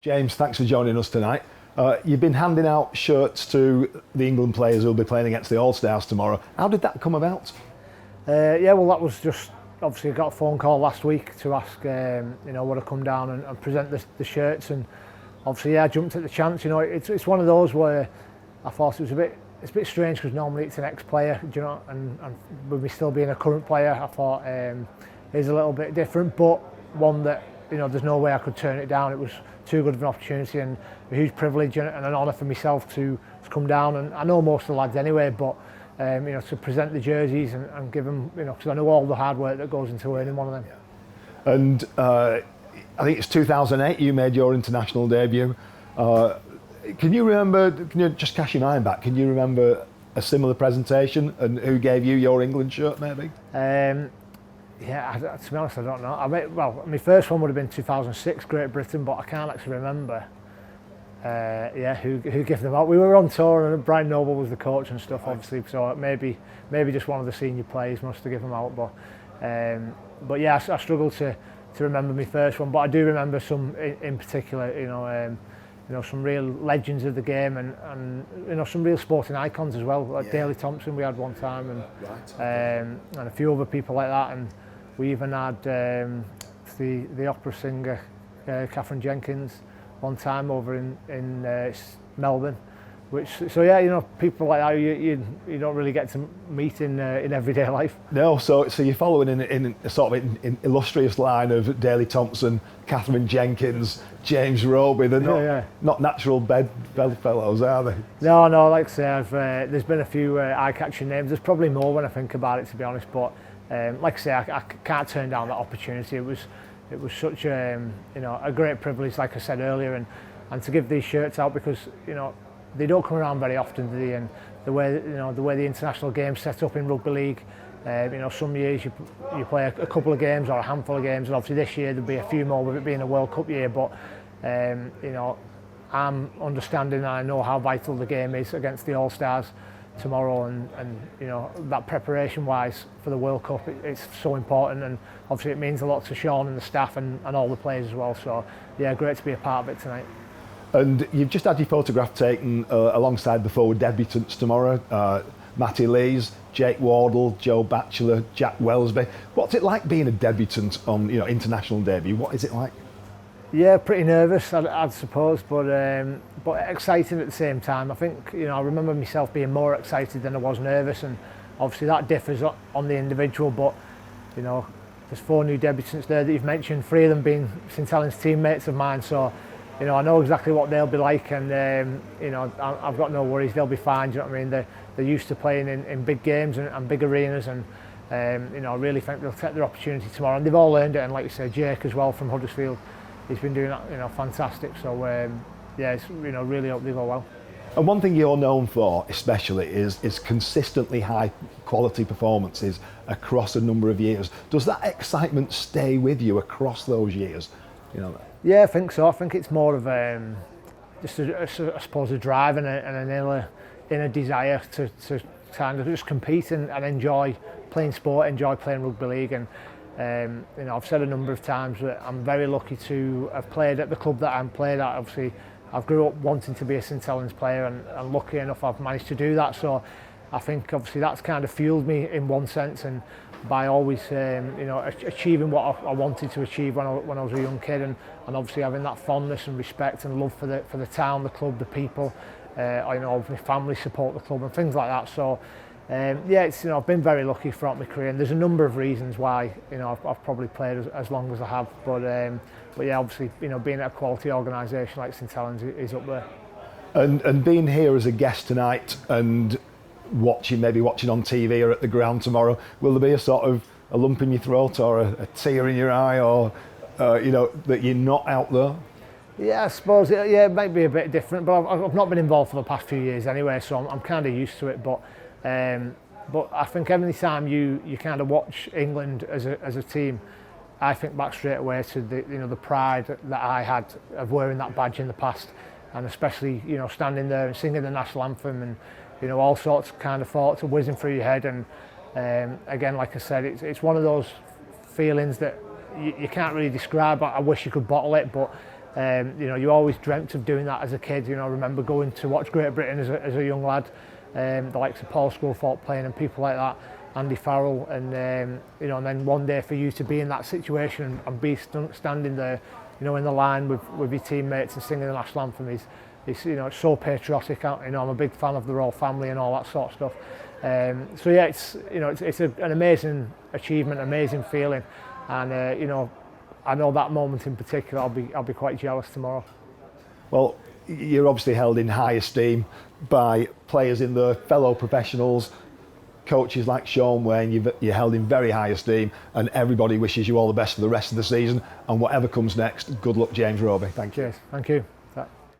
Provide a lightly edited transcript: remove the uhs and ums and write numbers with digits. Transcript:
James, thanks for joining us tonight. You've been handing out shirts to the England players who'll be playing against the All-Stars tomorrow. How did that come about? Yeah, well, that was just obviously I got a phone call last week to ask, would I come down and present the shirts, and obviously I jumped at the chance. It's one of those where I thought it's a bit strange because normally it's an ex-player, and with me still being a current player, I thought it's a little bit different, but one that there's no way I could turn it down. It was too good of an opportunity and a huge privilege and an honour for myself to come down. And I know most of the lads anyway, but to present the jerseys and give them, because I know all the hard work that goes into earning one of them. Yeah. And I think it's 2008 you made your international debut. Can you just cast your mind back, can you remember a similar presentation and who gave you your England shirt maybe? Yeah, to be honest, I don't know. My first one would have been 2006, Great Britain, but I can't actually remember who gave them out. We were on tour and Brian Noble was the coach and stuff, obviously, so maybe just one of the senior players must have given them out. But yeah, I struggle to remember my first one, but I do remember some in particular, some real legends of the game and some real sporting icons as well, like Daley Thompson we had one time, and a few other people like that, and we even had the opera singer Catherine Jenkins one time over in Melbourne, people like that you don't really get to meet in everyday life. No, so you're following in a sort of in illustrious line of Daley Thompson, Catherine Jenkins, James Roby. They're not natural bedfellows, are they? No, like I say, there's been a few eye-catching names. There's probably more when I think about it, to be honest. But like I say, I can't turn down that opportunity. It was such a great privilege, like I said earlier, and to give these shirts out because they don't come around very often, do they? And the way the international game's set up in rugby league, some years you play a couple of games or a handful of games, and obviously this year there'll be a few more with it being a World Cup year. But I'm understanding and I know how vital the game is against the All-Stars tomorrow, and that preparation wise for the World Cup, it's so important, and obviously it means a lot to Sean and the staff and all the players as well. So yeah, great to be a part of it tonight. And you've just had your photograph taken alongside the forward debutants tomorrow, Matty Lees, Jake Wardle, Joe Batchelor, Jack Wellesby. What's it like being a debutant on international debut? What is it like? Yeah, pretty nervous, I'd suppose, but exciting at the same time. I think I remember myself being more excited than I was nervous, and obviously that differs on the individual. But there's 4 new debutants there that you've mentioned, 3 of them being St Helens teammates of mine. So I know exactly what they'll be like, and I've got no worries. They'll be fine. Do you know what I mean? They're used to playing in big games and big arenas, and I really think they'll take their opportunity tomorrow. And they've all earned it. And like you say, Jake as well from Huddersfield, he's been doing that, fantastic. So it's really hope they go well. And one thing you're known for, especially, is consistently high quality performances across a number of years. Does that excitement stay with you across those years? Yeah, I think so. I think it's more of just I suppose a drive and an inner desire to kind of just compete and enjoy playing sport, enjoy playing rugby league. And I've said a number of times that I'm very lucky to have played at the club that I'm played at. Obviously, I've grew up wanting to be a St Helens player, and lucky enough I've managed to do that. So I think obviously that's kind of fueled me in one sense, and by always achieving what I wanted to achieve when I was a young kid, and obviously having that fondness and respect and love for the town, the club, the people, my family support the club and things like that. So I've been very lucky throughout my career, and there's a number of reasons why I've probably played as long as I have. But yeah, obviously being at a quality organisation like St Helens is up there. And being here as a guest tonight and maybe watching on TV or at the ground tomorrow, will there be a sort of a lump in your throat or a tear in your eye, or that you're not out there? Yeah, I suppose it might be a bit different, but I've not been involved for the past few years anyway, so I'm kind of used to it. But I think every time you kind of watch England as a team, I think back straight away to the pride that I had of wearing that badge in the past, and especially standing there and singing the national anthem, and all sorts of kind of thoughts are whizzing through your head. And again, like I said, it's one of those feelings that you can't really describe. I wish you could bottle it, but You know, you always dreamt of doing that as a kid. You know, I remember going to watch Great Britain as a young lad, the likes of Paul Sculthorpe playing and people like that, Andy Farrell, and you know, and then one day for you to be in that situation and be standing there, you know, in the line with your teammates and singing the national anthem is you know, it's so patriotic. You know, I'm a big fan of the royal family and all that sort of stuff. So yeah, it's, you know, it's an amazing achievement, amazing feeling, and you know, I know that moment in particular, I'll be quite jealous tomorrow. Well, you're obviously held in high esteem by players in the fellow professionals, coaches like Sean Wayne. You're held in very high esteem, and everybody wishes you all the best for the rest of the season. And whatever comes next, good luck, James Roby. Thank you. Cheers. Thank you.